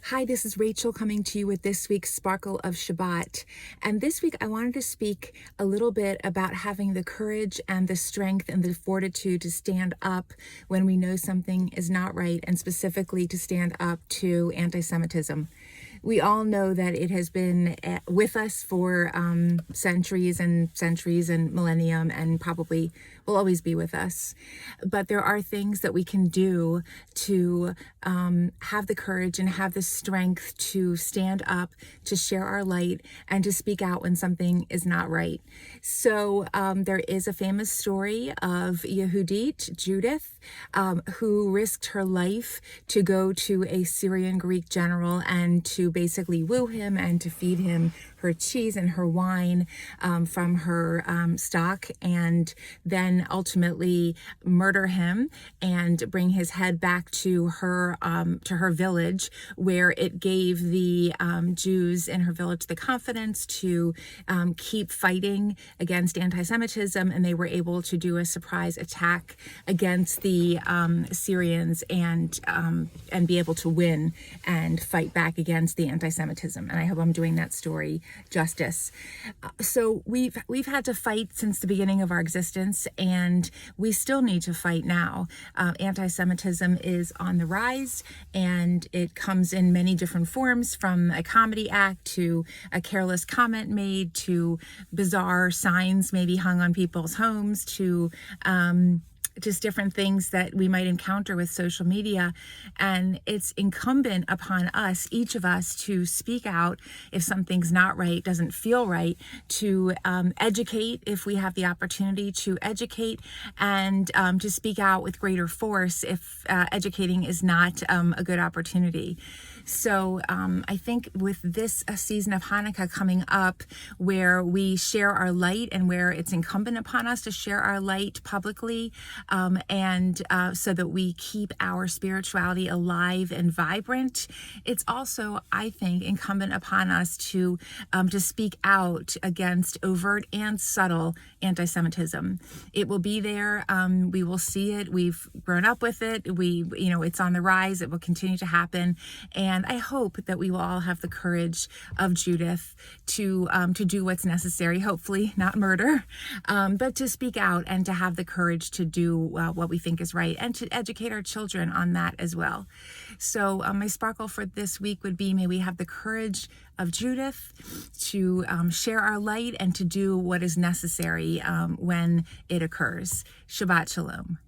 Hi, this is Rachel coming to you with this week's Sparkle of Shabbat. And this week I wanted to speak a little bit about having the courage and the strength and the fortitude to stand up when we know something is not right, and specifically to stand up to anti-Semitism. We all know that it has been with us for centuries and millennium, and probably will always be with us. But there are things that we can do to have the courage and have the strength to stand up, to share our light, and to speak out when something is not right. So there is a famous story of Judith, who risked her life to go to a Syrian Greek general and to basically woo him and to feed him her cheese and her wine from her stock, and then ultimately murder him and bring his head back to her village, where it gave the Jews in her village the confidence to keep fighting against anti-Semitism, and they were able to do a surprise attack against the Syrians and be able to win and fight back against the anti-Semitism. And I hope I'm doing that story justice. So we've had to fight since the beginning of our existence, and we still need to fight now. Anti-Semitism is on the rise, and it comes in many different forms, from a comedy act to a careless comment made to bizarre signs maybe hung on people's homes to just different things that we might encounter with social media. And it's incumbent upon us, each of us, to speak out if something's not right, doesn't feel right, to educate if we have the opportunity to educate, and to speak out with greater force if educating is not a good opportunity. So I think with this season of Hanukkah coming up, where we share our light and where it's incumbent upon us to share our light publicly, and so that we keep our spirituality alive and vibrant, it's also, I think, incumbent upon us to speak out against overt and subtle anti-Semitism. It will be there. We will see it. We've grown up with it. It's on the rise. It will continue to happen. And I hope that we will all have the courage of Judith to do what's necessary, hopefully not murder, but to speak out and to have the courage to do what we think is right, and to educate our children on that as well. So my sparkle for this week would be, may we have the courage of Judith to share our light and to do what is necessary when it occurs. Shabbat Shalom.